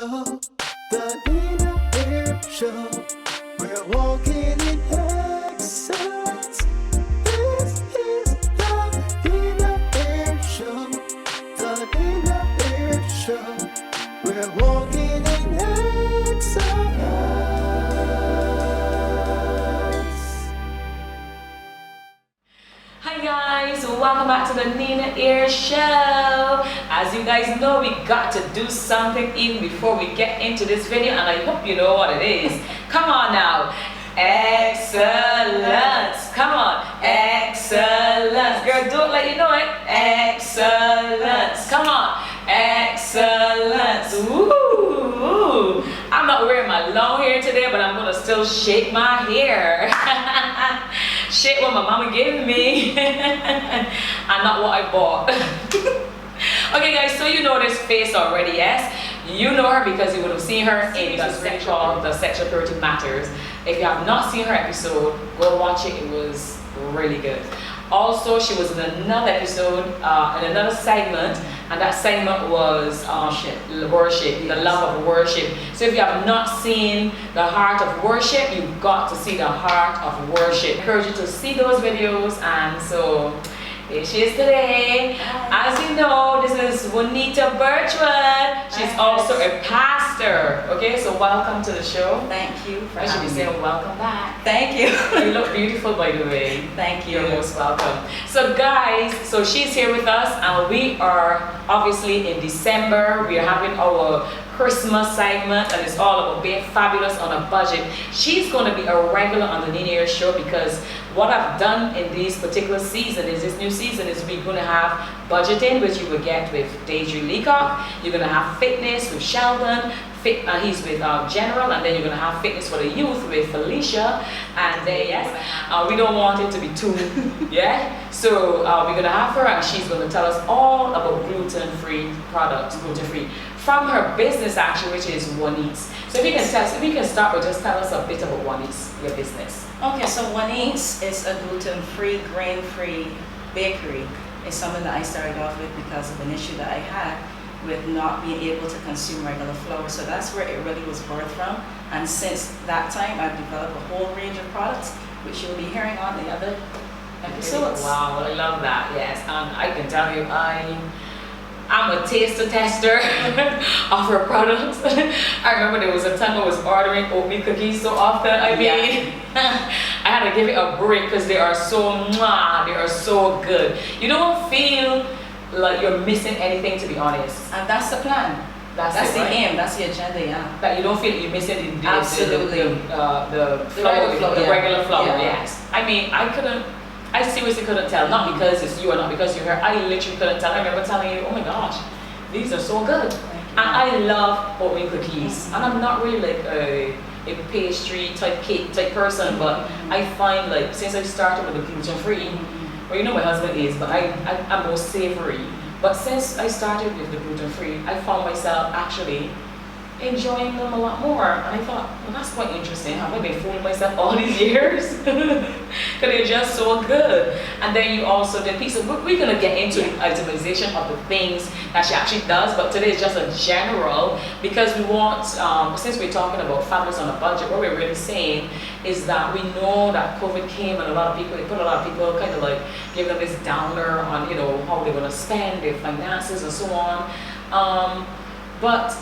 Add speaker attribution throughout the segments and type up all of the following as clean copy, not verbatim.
Speaker 1: Show, the Nina Air Show. We're walking in excellence. This is the Nina Air Show, the Nina Air Show. We're walking in excellence.
Speaker 2: Hi guys, welcome back to the Nina Air Show. As you guys know, we got to do something even before we get into this video, and I hope you know what it is. Come on now. Excellence. Come on. Excellence. Girl, do it like you know it. Excellence. Come on. Excellence. Woo. I'm not wearing my long hair today, but I'm gonna still shake my hair. Shake what my mama gave me and not what I bought. Okay guys, so you know this face already, yes? You know her because you would have seen her in the series called The Sexual Purity Matters. If you have not seen her episode, go watch it. It was really good. Also, she was in another episode, in another segment, and that segment was worship, the love of worship. So if you have not seen the heart of worship, you've got to see the heart of worship. I encourage you to see those videos, and so here she is today. As you know, this is Juanita Birchwood. She's also a pastor. Okay, so welcome to the show.
Speaker 3: Thank you for
Speaker 2: I should be
Speaker 3: having me.
Speaker 2: saying welcome back.
Speaker 3: Thank you.
Speaker 2: You look beautiful, by the way.
Speaker 3: Thank you.
Speaker 2: You're most welcome. So guys, so she's here with us, and we are obviously in December. We are having our Christmas segment, and it's all about being fabulous on a budget. She's going to be a regular on the Nina Air Show, because what I've done in this particular season is this new season is we're going to have budgeting, which you will get with Deidre Leacock. You're going to have fitness with Sheldon. He's with General, and then you're going to have fitness for the youth with Felicia. And then yes, we don't want it to be too, yeah. So we're going to have her, and she's going to tell us all about gluten-free products, gluten-free, from her business actually, which is JuanEats. So if you can tell us, if we can start with just tell us a bit about JuanEats, your business.
Speaker 3: Okay, so JuanEats is a gluten-free, grain-free bakery. It's something that I started off with because of an issue that I had with not being able to consume regular flour. So that's where it really was birthed from. And since that time, I've developed a whole range of products, which you'll be hearing on the other episodes.
Speaker 2: Wow, I love that. Yes, I can tell you, I'm a taster tester of her products. I remember there was a time I was ordering oatmeal cookies so often. I mean, I had to give it a break because they are so good. You don't feel like you're missing anything, to be honest.
Speaker 3: And that's the plan. That's the aim. That's the agenda. Yeah.
Speaker 2: That you don't feel like you're missing the
Speaker 3: Absolutely.
Speaker 2: the regular flour.
Speaker 3: Yeah.
Speaker 2: Yes. I mean, I seriously couldn't tell, not because it's you or not because you're her. I literally couldn't tell. I remember telling you, oh my gosh, these are so good. And I love oatmeal cookies. And I'm not really like a pastry type cake type person, but I find like since I started with the gluten-free, well, you know my husband is, but I'm more savory. But since I started with the gluten-free, I found myself actually enjoying them a lot more. And I thought, well, that's quite interesting. Have I been fooling myself all these years? Because they're just so good. And then you also did pizza. We're going to get into the itemization of the things that she actually does, but today is just a general, because we want, since we're talking about fabulous on a budget, what we're really saying is that we know that COVID came, and it put a lot of people kind of like giving them this downer on, you know, how they're going to spend their finances and so on. But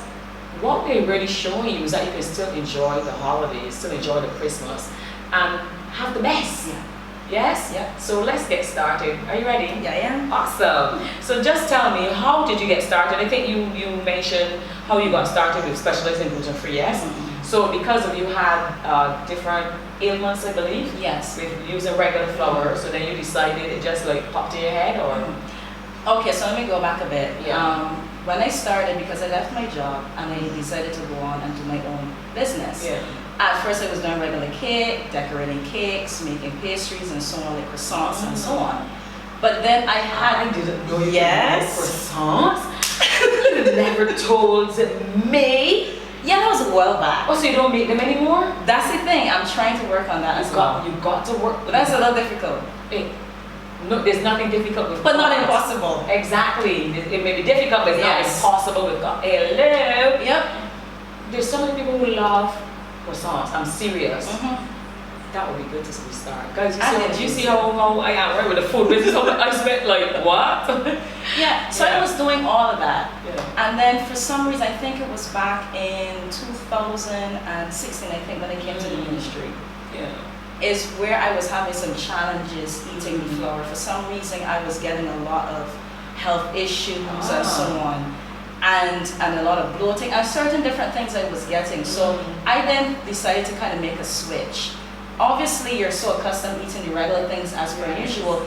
Speaker 2: what we're really showing you is that you can still enjoy the holidays, still enjoy the Christmas, and have the best.
Speaker 3: Yeah.
Speaker 2: Yes?
Speaker 3: Yeah.
Speaker 2: So let's get started. Are you ready?
Speaker 3: Yeah, I am.
Speaker 2: Awesome. So just tell me, how did you get started? I think you mentioned how you got started with Specializing Gluten-Free, yes? So because of you had different ailments, I believe?
Speaker 3: Yes.
Speaker 2: With using regular flour, so then you decided it just like popped in your head, or?
Speaker 3: Okay, so let me go back a bit.
Speaker 2: Yeah.
Speaker 3: When I started, because I left my job and I decided to go on and do my own business.
Speaker 2: Yeah.
Speaker 3: At first I was doing regular cake, decorating cakes, making pastries and so on, like croissants and so on. But then I
Speaker 2: didn't know you
Speaker 3: Yes.
Speaker 2: could make croissants. You never told me.
Speaker 3: Yeah, that was a while back.
Speaker 2: Oh, so you don't make them anymore?
Speaker 3: That's the thing. I'm trying to work on that as well.
Speaker 2: You got to work.
Speaker 3: But that's a little difficult.
Speaker 2: No, there's nothing difficult with
Speaker 3: But not
Speaker 2: God.
Speaker 3: impossible.
Speaker 2: Exactly. It may be difficult, but it's
Speaker 3: Yes.
Speaker 2: not impossible with God. Hello.
Speaker 3: Yep.
Speaker 2: there's so many people who love croissants. I'm serious.
Speaker 3: Mm-hmm.
Speaker 2: That would be good to start. Guys,
Speaker 3: And
Speaker 2: you see how I am right with the food business? I spent like what?
Speaker 3: Yeah, so
Speaker 2: Yeah.
Speaker 3: I was doing all of that.
Speaker 2: Yeah.
Speaker 3: And then for some reason, I think it was back in 2016, I think, when I came to the ministry,
Speaker 2: Yeah.
Speaker 3: is where I was having some challenges eating the flour. For some reason, I was getting a lot of health issues and so on. And a lot of bloating and certain different things I was getting. So I then decided to kind of make a switch. Obviously, you're so accustomed eating the regular things as per usual.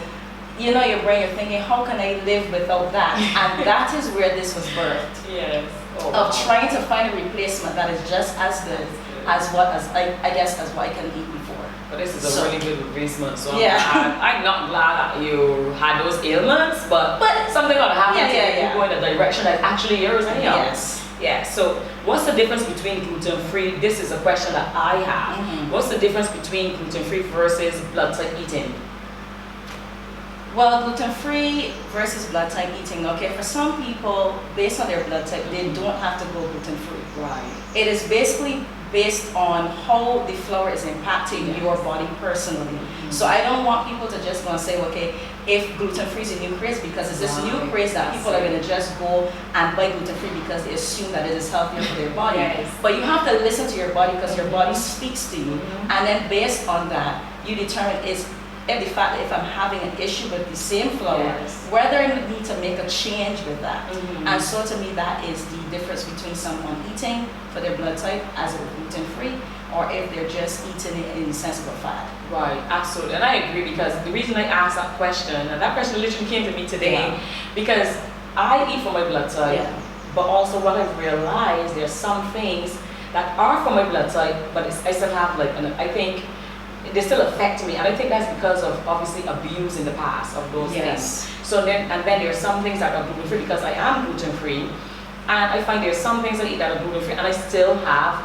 Speaker 3: You know, your brain, you're thinking, how can I live without that? And that is where this was birthed.
Speaker 2: Yes. Oh,
Speaker 3: Of
Speaker 2: wow.
Speaker 3: trying to find a replacement that is just as good as what I guess as what I can eat before.
Speaker 2: But this is a
Speaker 3: So-
Speaker 2: really good replacement. So
Speaker 3: Yeah.
Speaker 2: I'm not glad that you had those ailments, but something got to happen
Speaker 3: Yeah,
Speaker 2: to
Speaker 3: yeah,
Speaker 2: make you
Speaker 3: yeah.
Speaker 2: go in a direction that's actually yours anyhow.
Speaker 3: Yes.
Speaker 2: Yeah, so what's the difference between gluten-free? This is a question that I have.
Speaker 3: Mhm.
Speaker 2: What's the difference between gluten-free versus blood type eating?
Speaker 3: Well, gluten-free versus blood type eating. Okay, for some people, based on their blood type, they don't have to go gluten-free.
Speaker 2: Right.
Speaker 3: It is basically based on how the flour is impacting your body personally. So I don't want people to just go and say, okay, if gluten-free is a new craze, because it's this new
Speaker 2: Right.
Speaker 3: craze that people are going to just go and buy gluten-free because they assume that it is healthier for their body.
Speaker 2: Yes.
Speaker 3: But you have to listen to your body because your body speaks to you. And then based on that, you determine if I'm having an issue with the same flour,
Speaker 2: Yes.
Speaker 3: whether I need to make a change with that.
Speaker 2: Mhm.
Speaker 3: And so to me, that is the difference between someone eating for their blood type as a gluten-free, or if they're just eating it in the sense of a fad.
Speaker 2: Right, absolutely. And I agree, because the reason I asked that question, and that question literally came to me today,
Speaker 3: Yeah.
Speaker 2: because I eat for my blood type,
Speaker 3: Yeah.
Speaker 2: but also what I've realized, there's some things that are for my blood type, but I still have I think they still affect me, and I think that's because of obviously abuse in the past of those
Speaker 3: Yes.
Speaker 2: things. So then there's some things that are gluten-free because I am gluten-free, and I find there's some things I eat that are gluten-free, and I still have,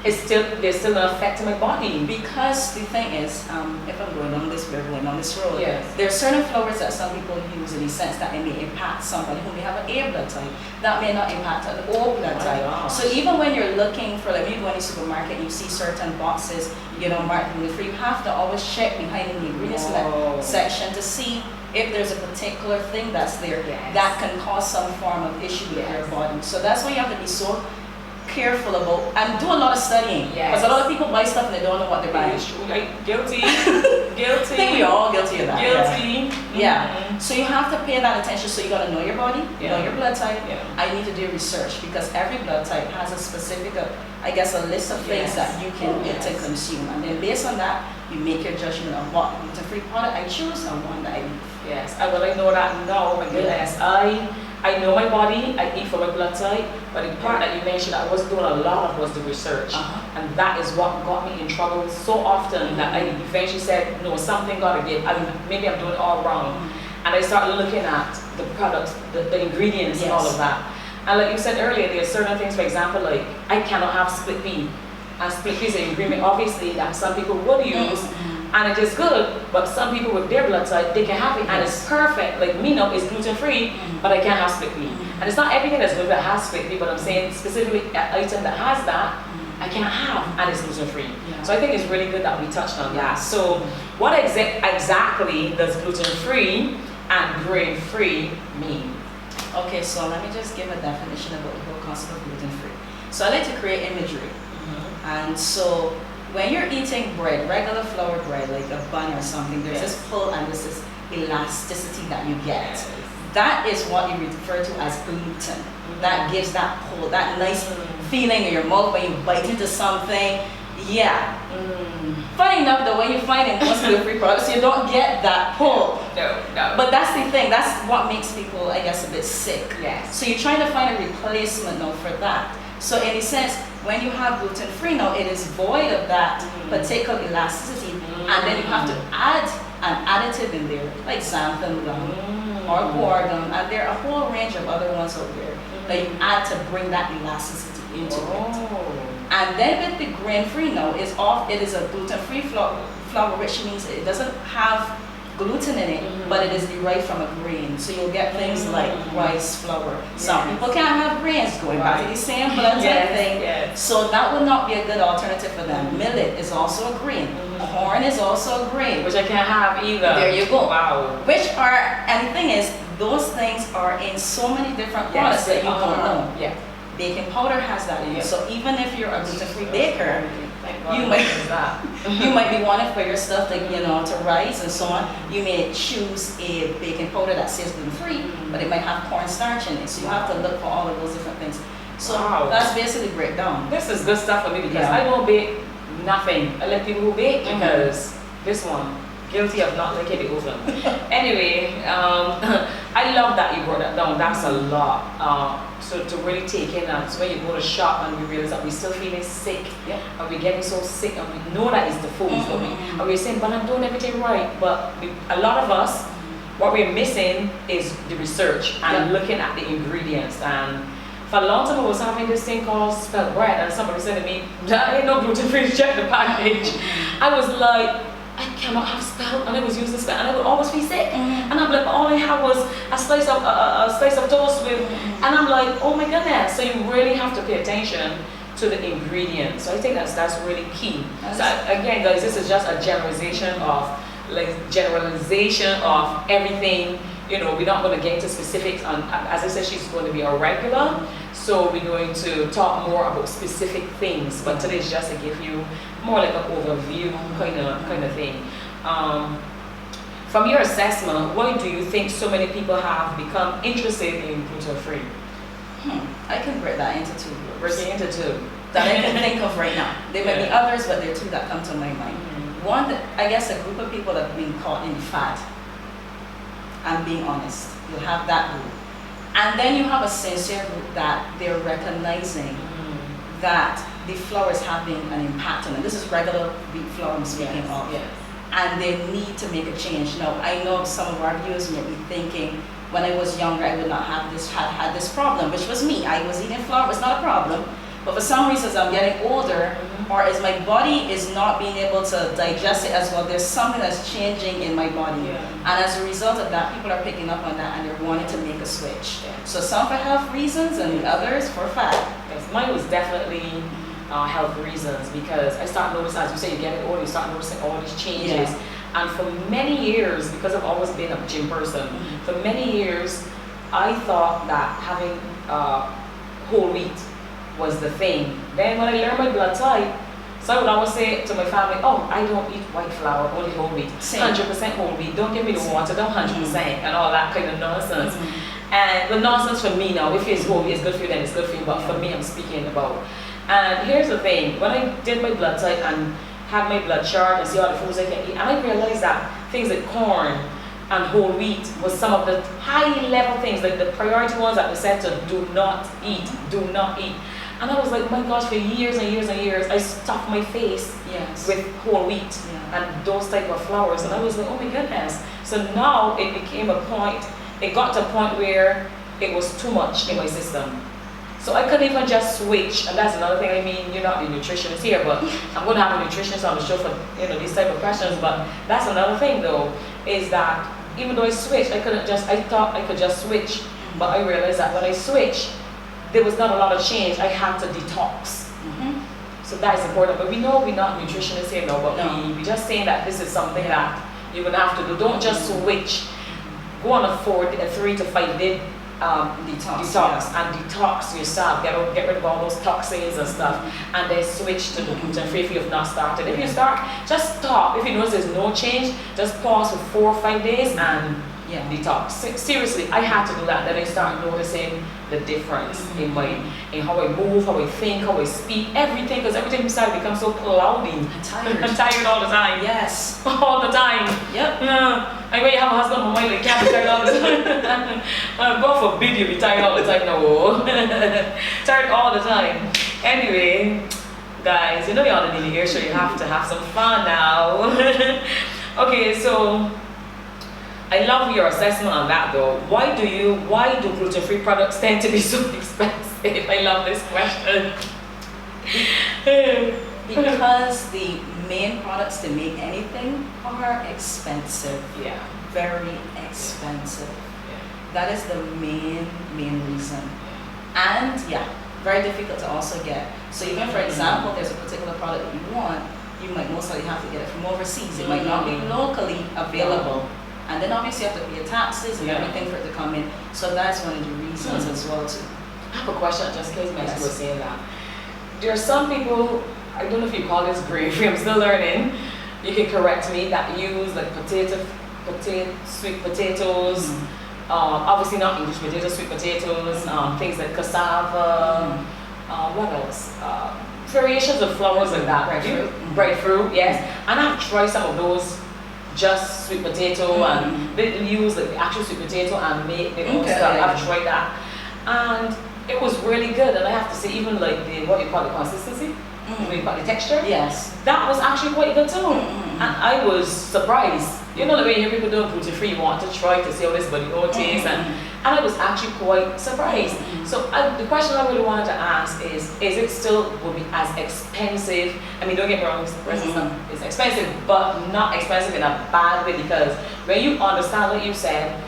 Speaker 2: they're still gonna affect my body.
Speaker 3: Because the thing is, if I'm going on this, we're going on this road.
Speaker 2: Yes.
Speaker 3: There are certain flours that some people use in the sense that it may impact somebody who may have an A blood type that may not impact an O blood
Speaker 2: Oh my
Speaker 3: type.
Speaker 2: gosh.
Speaker 3: So even when you're looking for, like, when you go in the supermarket and you see certain boxes, marked gluten-free, you have to always check behind the ingredients
Speaker 2: Oh.
Speaker 3: section to see if there's a particular thing that's there
Speaker 2: Yes.
Speaker 3: that can cause some form of issue with your
Speaker 2: Yes.
Speaker 3: body. So that's why you have to be so careful about and do a lot of studying.
Speaker 2: Yes.
Speaker 3: Because a lot of people buy stuff and they don't know what they're buying.
Speaker 2: Guilty,
Speaker 3: I think we're all guilty of that.
Speaker 2: guilty.
Speaker 3: Yeah.
Speaker 2: Mhm.
Speaker 3: So you have to pay that attention. So you gotta know your body,
Speaker 2: Yeah.
Speaker 3: know your blood type.
Speaker 2: Yeah.
Speaker 3: I need to do research because every blood type has a specific, a list of things
Speaker 2: Yes.
Speaker 3: that you can get to
Speaker 2: Yes.
Speaker 3: consume. And then based on that, you make your judgment of what gluten-free product I choose and one that I leave.
Speaker 2: Yes, I know that now. My goodness, I know my body. I eat for my blood type, but the part that you mentioned, I was doing a lot of was the research, and that is what got me in trouble so often that I eventually said, no, something gotta give. Maybe I'm doing it all wrong, and I started looking at the products, the ingredients, and all
Speaker 3: Yes.
Speaker 2: of that. And like you said earlier, there are certain things. For example, like I cannot have split pea, and split pea is an ingredient obviously that some people would use. And it is good, but some people with their blood type, they can have it and it's perfect. Like me now, it's gluten-free, but I can't have split pea. And it's not everything that's good that has split pea, but I'm saying specifically an item that has that, I can't have, and it's gluten-free.
Speaker 3: Yeah.
Speaker 2: So I think it's really good that we touched on that. So what exactly does gluten-free and grain-free mean?
Speaker 3: Okay, so let me just give a definition about the whole concept of gluten-free. So I like to create imagery. And so when you're eating bread, regular flour bread, like a bun or something, there's this pull and this is elasticity that you get. That is what you refer to as gluten. That gives that pull, that nice feeling in your mouth when you bite into something. Yeah. Funny enough, though, when you find in most gluten-free products, you don't get that pull.
Speaker 2: No.
Speaker 3: But that's the thing. That's what makes people, I guess, a bit sick.
Speaker 2: Yes.
Speaker 3: So you're trying to find a replacement now for that. So in a sense, when you have gluten-free now, it is void of that particular elasticity, and then you have to add an additive in there, like xanthan gum or guar gum, and there are a whole range of other ones out there that you add to bring that elasticity into it. And then with the grain-free now, it is a gluten-free flour, which means it doesn't have gluten in it, but it is derived from a grain. So you'll get things like rice flour. Some people can't have grains, going back to the same blood type thing.
Speaker 2: Yes.
Speaker 3: So that would not be a good alternative for them. Millet is also a grain. Corn is also a grain.
Speaker 2: Which I can't have either.
Speaker 3: There you go.
Speaker 2: Wow.
Speaker 3: Which are, and the thing is, those things are in so many different products that you don't know.
Speaker 2: Yeah.
Speaker 3: Baking powder has that in it. So even if you're a gluten-free baker, you
Speaker 2: you
Speaker 3: might be wanting for your stuff like, to rice and so on. You may choose a baking powder that says gluten-free, but it might have cornstarch in it. So you have to look for all of those different things. So that's basically breakdown.
Speaker 2: This is good stuff for me because I don't bake nothing. I let people who bake because this one, guilty of not liking the oven. Anyway, I love that you brought that down. That's a lot. So to really take in that. So when you go to shop and we realize that we're still feeling sick, and we're getting so sick, and we know that it's the food, and we're saying, but I'm doing everything right. But a lot of us, what we're missing is the research and looking at the ingredients. And for a long time, I was having this thing called spelt bread, and somebody said to me, "That ain't no gluten-free. Check the package." I was like, I cannot have spelt, and I was using spelt, and I would always be sick. And I'm like, all I had was a slice of toast with, and I'm like, oh my goodness. So you really have to pay attention to the ingredients. So I think that's really key. So again, guys, this is just a generalization of everything. We're not going to get into specifics on, as I said, she's going to be a regular, so we're going to talk more about specific things, but today is just to give you more like an overview kind of thing. From your assessment, why do you think so many people have become interested in gluten-free?
Speaker 3: I can break that into two groups.
Speaker 2: Break it into two.
Speaker 3: That I can think of right now. There may be others, but there are two that come to my mind. One, I guess a group of people that have been caught in the fad. I'm being honest. You have that group. And then you have a sincere group that they're recognizing that the flour is having an impact on them. This is regular wheat flour I'm speaking of. And they need to make a change. Now, I know some of our viewers may be thinking, when I was younger, I would not have had this problem, which was me. I was eating flour, it was not a problem. But for some reasons, I'm getting older, or as my body is not being able to digest it as well, there's something that's changing in my body. And as a result of that, people are picking up on that and they're wanting to make a switch. So some for health reasons and others for fat.
Speaker 2: Yes, mine was definitely health reasons, because I started noticing, as you say, you get older, you start noticing all these changes. And for many years, because I've always been a gym person, for many years, I thought that having whole wheat was the thing. Then when I learned my blood type, so I would always say to my family, oh, I don't eat white flour, only whole wheat. 100% whole wheat, don't give me the water, don't 100%, and all that kind of nonsense. And the nonsense for me now, if it's whole wheat, it's good for you, then it's good for you, but for me, I'm speaking about. And here's the thing, when I did my blood type and had my blood chart and see all the foods I can eat, and I realized that things like corn and whole wheat was some of the high level things, like the priority ones that they said to do not eat, do not eat. And I was like, oh my gosh, for years and years and years, I stuffed my face with whole wheat and those type of flours. And I was like, oh my goodness. So now it became a point, it got to a point where it was too much in my system. So I couldn't even just switch. And that's another thing. I mean, you're not the nutritionist here, but I'm going to have a nutritionist on the show for these type of questions. But that's another thing though, is that even though I switched, I thought I could just switch. But I realized that when I switched, there was not a lot of change. I had to detox. So that is important. But we know we're not nutritionists here now, but we're just saying that this is something that you're going to have to do. Don't just switch. Go on a 3 to 5 day detox and detox yourself. Get rid of all those toxins and stuff. And then switch to the gluten-free if you have not started. If you start, just stop. If you notice there's no change, just pause for 4 or 5 days and detox. Seriously, I had to do that. Then I started noticing the difference in how I move, how I think, how I speak, everything, because everything inside becomes so cloudy. I'm tired all the time.
Speaker 3: Yes.
Speaker 2: All the time.
Speaker 3: Yep.
Speaker 2: And when you have a husband who might like, can't be tired all the time. God forbid you be tired all the time. No. Tired all the time. Anyway, guys, you know you're on the Neely Air Show. You have to have some fun now. Okay, so I love your assessment on that though. Why do gluten-free products tend to be so expensive? I love this question.
Speaker 3: Because the main products to make anything are expensive.
Speaker 2: Yeah.
Speaker 3: Very expensive.
Speaker 2: Yeah.
Speaker 3: That is the main reason. And yeah, very difficult to also get. So even for example, there's a particular product that you want, you might most likely have to get it from overseas. It might not be locally available. And then obviously you have to pay taxes and everything for it to come in. So that's one of the reasons as well too.
Speaker 2: I have a question just in case Max was saying that. There are some people, I don't know if you call this grain-free, I'm still learning. You can correct me, that use like sweet potatoes, obviously not English potatoes, sweet potatoes, things like cassava, what else? Variations of flours like that. Breadfruit, yes. And I've tried some of those, just sweet potato, and they use like the actual sweet potato and make their own stuff. I've tried that. And it was really good. And I have to say, even like the, what you call the consistency, what you call the texture,
Speaker 3: yes,
Speaker 2: that was actually quite good too. And I was surprised. You know, the way you hear people doing gluten-free, you want to try to see how this body all tastes, and I was actually quite surprised. So the question I really wanted to ask is it still will be as expensive? I mean, don't get me wrong, it's expensive, but not expensive in a bad way, because when you understand what you said,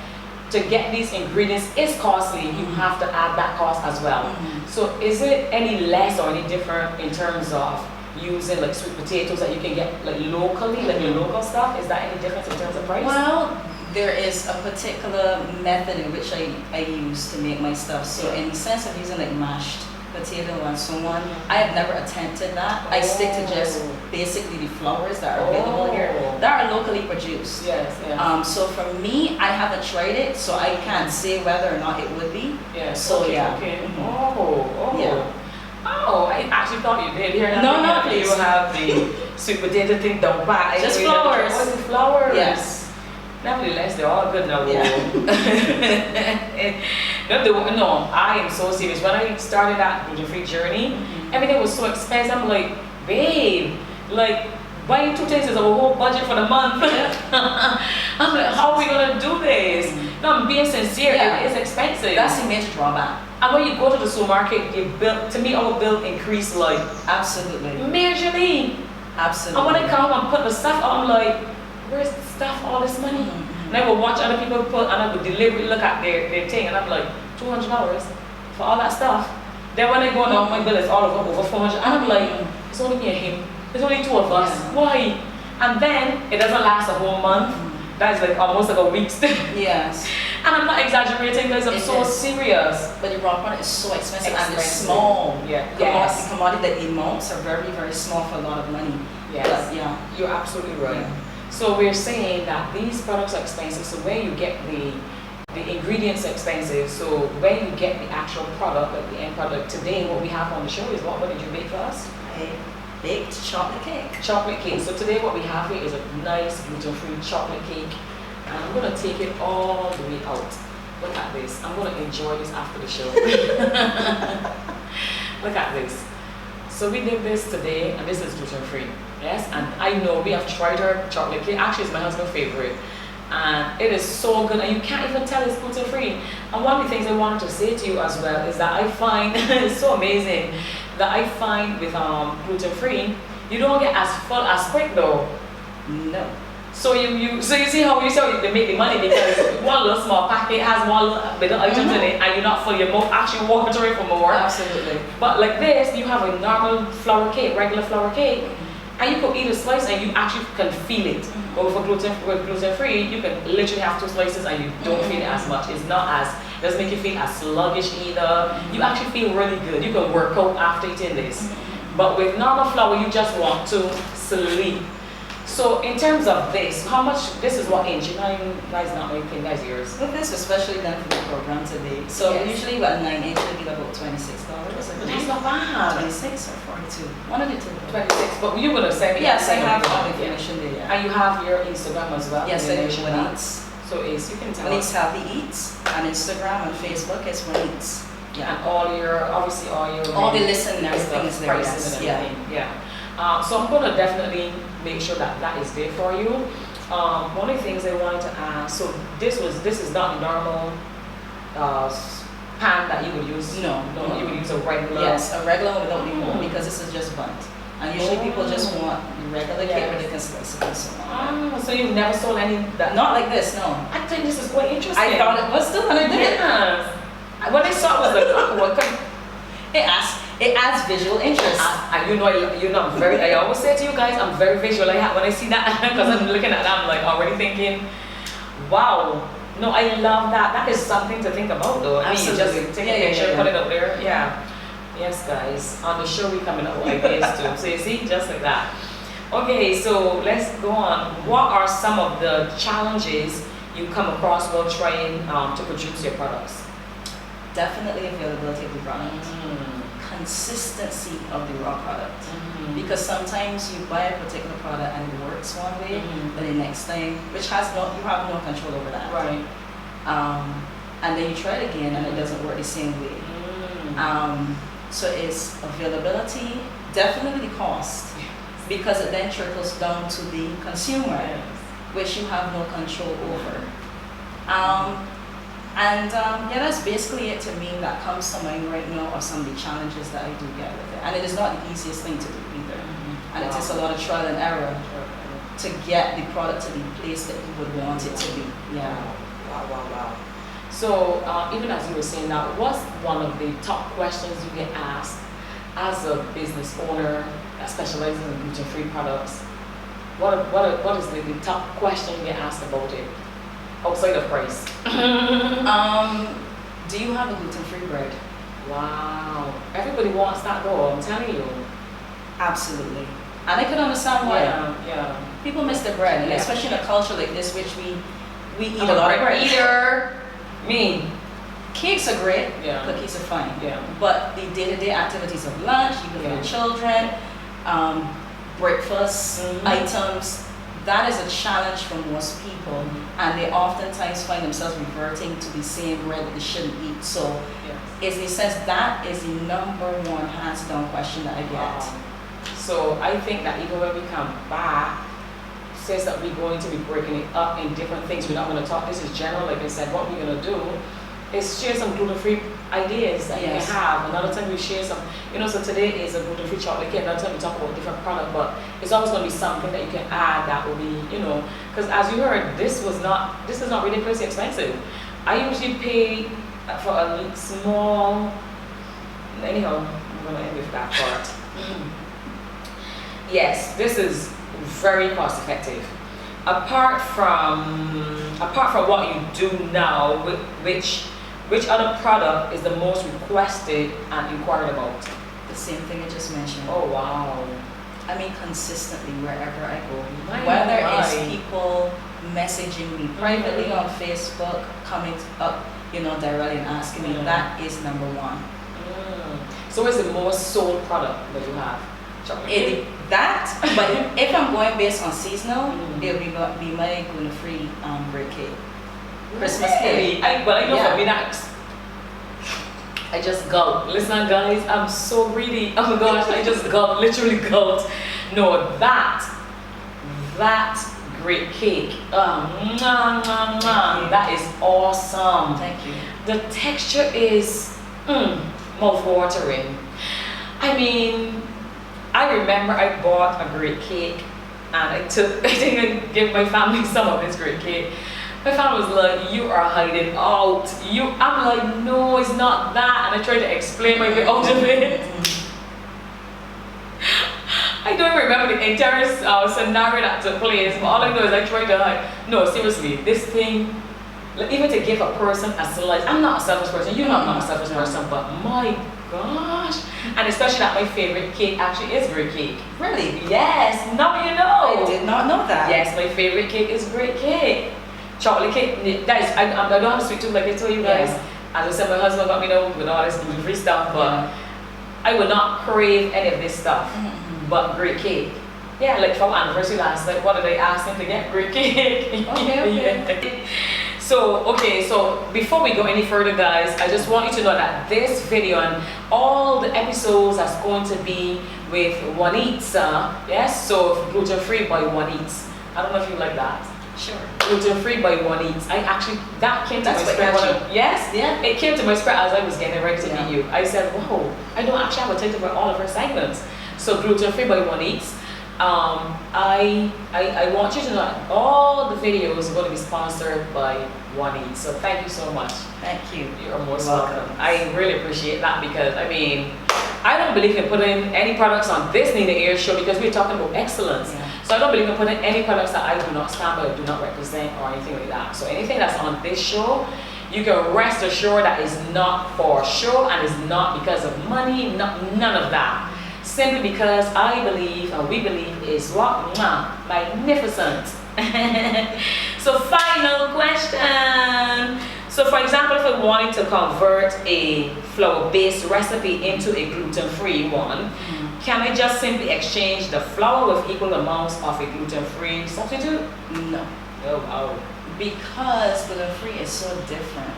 Speaker 2: to get these ingredients is costly, you have to add that cost as well. So is it any less or any different in terms of using like sweet potatoes that you can get like locally, like your local stuff? Is that any difference in terms of price?
Speaker 3: Well, there is a particular method in which I use to make my stuff. So in the sense of using like mashed potato and so on, I have never attempted that. I stick to just basically the flours that are available here that are locally produced.
Speaker 2: Yes, yes.
Speaker 3: So for me, I haven't tried it, so I can't say whether or not it would be.
Speaker 2: Yes.
Speaker 3: So
Speaker 2: okay,
Speaker 3: yeah.
Speaker 2: Okay.
Speaker 3: Yeah.
Speaker 2: Oh, I actually thought you did here.
Speaker 3: No, please.
Speaker 2: You have the sweet potato thing down pat.
Speaker 3: Just flowers.
Speaker 2: Oh, the flowers.
Speaker 3: Yes.
Speaker 2: Nevertheless, they're all good now.
Speaker 3: Yeah.
Speaker 2: No, I am so serious. When I started that gluten-free journey, everything was so expensive. I'm like, babe, like buying 2 things is a whole budget for the month. I'm like, how are we gonna do this? No, I'm being sincere.
Speaker 3: Yeah.
Speaker 2: It is expensive.
Speaker 3: That's the major drawback.
Speaker 2: And when you go to the supermarket, you build. To me, our bill increased like
Speaker 3: Absolutely.
Speaker 2: majorly.
Speaker 3: Absolutely.
Speaker 2: And when I come and put the stuff out, I'm like, where's the stuff, all this money? And I would watch other people put, and I would deliberately look at their thing, and I'm like, $200 for all that stuff. Then when I go now, my bill is all over 400, and I'm like, it's only me and him. There's only 2 of us.
Speaker 3: Yeah.
Speaker 2: Why? And then it doesn't last a whole month. That's like almost like a week still.
Speaker 3: Yes.
Speaker 2: And I'm not exaggerating, guys. I'm so serious.
Speaker 3: But the raw product is so expensive and it's
Speaker 2: Expensive.
Speaker 3: small.
Speaker 2: Yeah.
Speaker 3: The
Speaker 2: Yes.
Speaker 3: commodity, the amounts are very, very small for a lot of money.
Speaker 2: Yes.
Speaker 3: But yeah.
Speaker 2: You're absolutely right.
Speaker 3: Yeah.
Speaker 2: So we're saying that these products are expensive. So when you get the ingredients are expensive. So when you get the actual product, like the end product, today what we have on the show is what did you bake for us?
Speaker 3: I baked chocolate cake.
Speaker 2: Chocolate cake. So today what we have here is a nice gluten-free chocolate cake. And I'm gonna take it all the way out. Look at this. I'm gonna enjoy this after the show. Look at this. So we did this today, and this is gluten-free. Yes, and I know we have tried her chocolate cake. Actually, it's my husband's favorite. And it is so good, and you can't even tell it's gluten-free. And one of the things I wanted to say to you as well is that I find, it's so amazing, that I find with gluten-free, you don't get as full as quick though.
Speaker 3: No.
Speaker 2: So you see how they make the money, because one little small packet has one little bit of items in it, and you're not full, your mouth actually watering for more.
Speaker 3: Absolutely.
Speaker 2: But like this, you have a normal flour cake, regular flour cake, and you could eat a slice and you actually can feel it. But with gluten-free, you can literally have 2 slices and you don't feel it as much. It's not as, it doesn't make you feel as sluggish either. You actually feel really good. You can work out after eating this. But with normal flour, you just want to sleep. So in terms of this, how much, this is what inch? That's not my thing, that's yours.
Speaker 3: With this, especially done for the program today. So usually with a 9 inch, it'll be about $26.
Speaker 2: But that's not bad.
Speaker 3: 26 or 42. One of the two.
Speaker 2: 26, but you're going to send me.
Speaker 3: Yes, I have all the information there. Yeah.
Speaker 2: And you have your Instagram as well?
Speaker 3: Yes, I do. JuanEats.
Speaker 2: So you can tell
Speaker 3: JuanEats Healthy Eats on Instagram and Facebook. It's JuanEats. Yeah.
Speaker 2: And all
Speaker 3: the listen and everything is there.
Speaker 2: Prices and everything.
Speaker 3: Yeah.
Speaker 2: So I'm going to definitely make sure that is there for you. One of the things I wanted to ask, so this is not the normal pan that you would use.
Speaker 3: No.
Speaker 2: You would use a regular.
Speaker 3: Yes, a regular one without the hole, because this is just bunt. And usually people just
Speaker 2: Oh.
Speaker 3: want the regular cake where they can slice it and so on.
Speaker 2: So you've never sold any that?
Speaker 3: Not like this, no.
Speaker 2: I think this is quite interesting.
Speaker 3: I thought it was too, and I did it.
Speaker 2: Yes. When I saw it, I was like, oh, what kind?
Speaker 3: It adds visual interest.
Speaker 2: And I'm very. I always say to you guys, I'm very visual. When I see that, because I'm looking at that, I'm like already thinking, wow. No, I love that. That is something to think about, though. I mean, you
Speaker 3: Absolutely.
Speaker 2: just take a picture, put it up there. Yeah. Yes, guys. On the show, we coming up with ideas too. So you see, just like that. Okay, so let's go on. What are some of the challenges you come across while trying to produce your products?
Speaker 3: Definitely availability of the product. Consistency of the raw product. Because sometimes you buy a particular product and it works one way, but the next time, which you have no control over that.
Speaker 2: Right.
Speaker 3: And then you try it again and it doesn't work the same way. So it's availability, definitely the cost, because it then trickles down to the consumer, which you have no control over. Yeah, that's basically it to me that comes to mind right now of some of the challenges that I do get with it. And it is not the easiest thing to do either. And it takes a lot of trial and error to get the product to the place that you would want it to be. Yeah.
Speaker 2: Wow. So even as you were saying that, what's one of the top questions you get asked as a business owner that specializes in gluten-free products? What is the top question you get asked about it? Outside of price.
Speaker 3: Do you have a gluten-free bread?
Speaker 2: Wow. Everybody wants that though, I'm telling you.
Speaker 3: Absolutely. And I can understand why.
Speaker 2: Yeah.
Speaker 3: People miss the bread, and
Speaker 2: Yeah.
Speaker 3: especially in a culture like this, which we eat
Speaker 2: I'm
Speaker 3: a lot of bread.
Speaker 2: Eater. Me.
Speaker 3: Cakes are great,
Speaker 2: Yeah.
Speaker 3: cookies are fine.
Speaker 2: Yeah.
Speaker 3: But the day-to-day activities of lunch, even for the children, breakfast items, that is a challenge for most people, and they oftentimes find themselves reverting to the same bread that they shouldn't eat. So, in a sense, that is the number one hands-down question that I get.
Speaker 2: So I think that even when we come back, says that we're going to be breaking it up in different things. We're not going to talk, this is general, like I said. What we're going to do is share some gluten-free ideas that you can have. Another time we share some, so today is a gluten-free chocolate cake. Another time we talk about different product, but it's always going to be something that you can add that will be, because as you heard, this is not ridiculously expensive. I usually pay for a small, anyhow, I'm going to end with that part. Yes, this is very cost effective. Apart from what you do now, which other product is the most requested and inquired about?
Speaker 3: The same thing I just mentioned.
Speaker 2: Oh wow.
Speaker 3: I mean, consistently wherever I go.
Speaker 2: My
Speaker 3: Whether
Speaker 2: my.
Speaker 3: it's people messaging me privately on Facebook, coming up, directly and asking me, that is number one.
Speaker 2: So what's the most sold product that you have? Chocolate?
Speaker 3: But if I'm going based on seasonal, it'll be my gluten-free bread cake. Christmas cake.
Speaker 2: I know for me that's, I just gulp. Listen guys, I'm so greedy. Oh my gosh, I just gulp, literally gulped. No, that great cake. That is awesome.
Speaker 3: Thank you.
Speaker 2: The texture is mouth-watering. I mean, I remember I bought a great cake and I think I gave my family some of this great cake. My family was like, you are hiding out. I'm like, no, it's not that. And I tried to explain my way out of it. I don't remember the entire scenario that took place, but all I know is I tried to no, seriously, this thing, even to give a person a slice, I'm not a selfish person, you know I'm not a selfish person, but my gosh. And especially that my favorite cake actually is great cake.
Speaker 3: Really?
Speaker 2: Yes, now you know.
Speaker 3: I did not know that.
Speaker 2: Yes, my favorite cake is great cake. Chocolate cake, guys, I don't have a sweet tooth like I told you guys. As I said, my husband got me with all this gluten-free stuff, but I would not crave any of this stuff, but great cake. Yeah, like for our anniversary last night, what did I ask him to get? Great cake.
Speaker 3: Okay.
Speaker 2: So before we go any further, guys, I just want you to know that this video and all the episodes that's going to be with JuanEats, yes, so gluten-free by JuanEats. I don't know if you like that.
Speaker 3: Sure.
Speaker 2: Gluten-free by JuanEats. That came to my
Speaker 3: That's
Speaker 2: spirit.
Speaker 3: what
Speaker 2: Yes, it came to my spirit as I was getting ready to meet you. I said, whoa, I don't actually have a title for all of her segments. So gluten-free by JuanEats. I want you to know all the videos are going to be sponsored by JuanEats. So thank you so much.
Speaker 3: Thank you.
Speaker 2: You are most
Speaker 3: Welcome.
Speaker 2: welcome. I really appreciate that because I mean, I don't believe in putting any products on this Nina Air show because we're talking about excellence.
Speaker 3: Yeah.
Speaker 2: So I don't believe in putting any products that I do not stand by or do not represent or anything like that. So anything that's on this show, you can rest assured that is not for show and is not because of money, none of that. Simply because I believe and we believe is what? Magnificent. So final question. So for example, if I wanted to convert a flour-based recipe into a gluten-free one, can I just simply exchange the flour with equal amounts of a gluten-free substitute?
Speaker 3: No.
Speaker 2: Oh, wow.
Speaker 3: Because gluten-free is so different.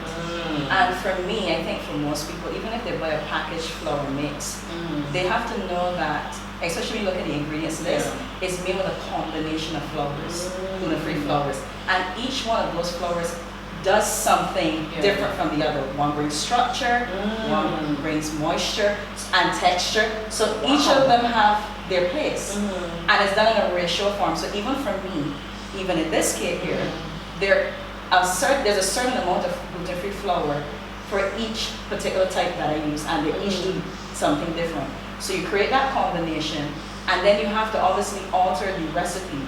Speaker 3: And for me, I think for most people, even if they buy a packaged flour mix, they have to know that, especially when you look at the ingredients list, it's made with a combination of flours, gluten-free flours. And each one of those flours does something different from the other. One brings structure, one brings moisture and texture. So each of them have their place. And it's done in a ratio form. So even for me, even in this cake here, there's a certain amount of gluten-free flour for each particular type that I use, and they each do something different. So you create that combination, and then you have to obviously alter the recipe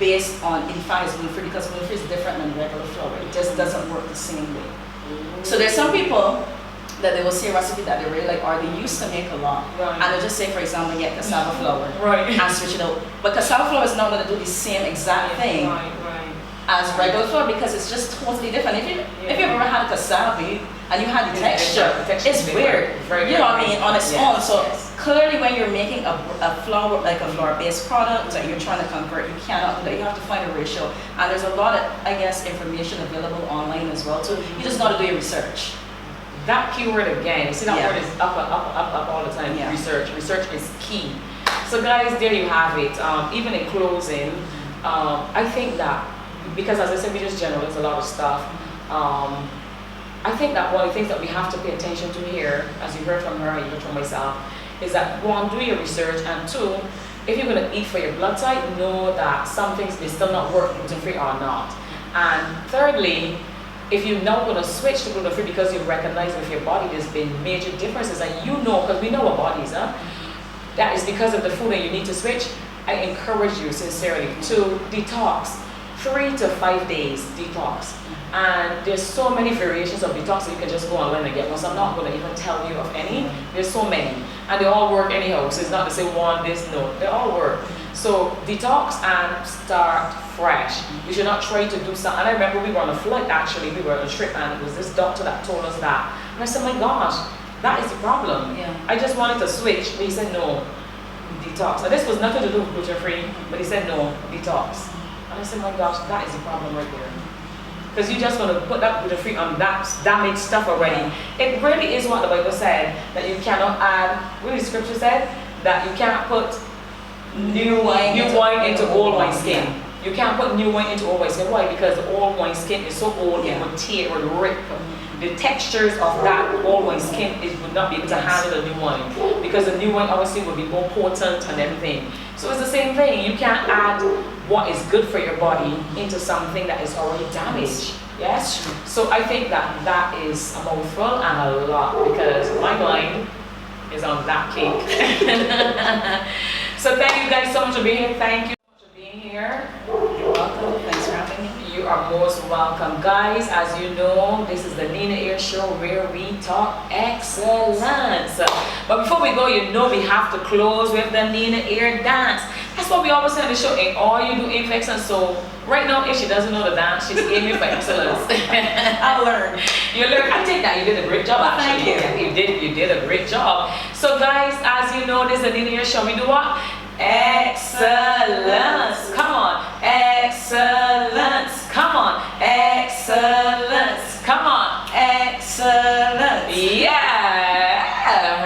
Speaker 3: based on if it's gluten-free, because gluten-free is different than regular flour. It just doesn't work the same way. So there's some people that they will see a recipe that they really like, or they used to make a lot, and they'll just say, for example, get cassava flour and switch it out. But cassava flour is not going to do the same exact thing as regular flour because it's just totally different. If you've ever had a cassava and you had the texture, it's weird. You know what I mean? On its own. So clearly, when you're making a flour, like a flour-based product that you're trying to convert, you cannot do that. You have to find a ratio. And there's a lot of, I guess, information available online as well. So you just got to do your research.
Speaker 2: That keyword again, you see that word is up all the time. Research is key. So guys, there you have it. Even in closing, I think that, because as I said, we just generalize a lot of stuff. I think that one of the things that we have to pay attention to here, as you heard from her and you heard from myself, is that one, do your research, and two, if you're going to eat for your blood type, know that some things may still not work gluten-free or not. And thirdly, if you're now going to switch to gluten-free because you recognize with your body there's been major differences, and you know, because we know our bodies, that is because of the food and you need to switch, I encourage you sincerely to detox. 3 to 5 days detox. And there's so many variations of detox that you can just go online and get one. So I'm not going to even tell you of any. There's so many. And they all work anyhow. So it's not to say one, this, no. They all work. So detox and start fresh. You should not try to do something. And I remember we were on a flight actually. We were on a trip and it was this doctor that told us that. And I said, my gosh, that is the problem. I just wanted to switch. But he said, no, detox. And this was nothing to do with gluten-free. But he said, no, detox. And I said, my gosh, that is the problem right there. Because you're just going to put that gluten-free on that damaged stuff already. It really is what the Bible said, that you cannot add, what the scripture said, that you can't put new wine into old wine skin. You can't put new wine into old wine skin. Why? Because the old wine skin is so old, it would tear, it would rip. The textures of that old wine skin would not be able to handle the new wine. Because the new wine obviously would be more potent and everything. So it's the same thing. You can't add what is good for your body into something that is already damaged. Yes? So I think that that is a mouthful and a lot, because my mind is on that cake. So thank you guys so much for being here. Thank you so much for being here.
Speaker 3: You're welcome. Thanks for having me.
Speaker 2: You are most welcome. Guys, as you know, this is the Nina Air Show where we talk excellence. But before we go, you know we have to close with the Nina Air dance. That's what we always say on the show, and all you do aim for excellence. So right now, if she doesn't know the dance, she's aiming for excellence.
Speaker 3: I'll learn.
Speaker 2: You learn. I think that you did a great job actually.
Speaker 3: Thank you.
Speaker 2: You did a great job. So guys, as you know, this is the Nina Air Show. We do what? Excellence. Come on. Excellence. Come on. Excellence. Come on. Excellence. Yeah.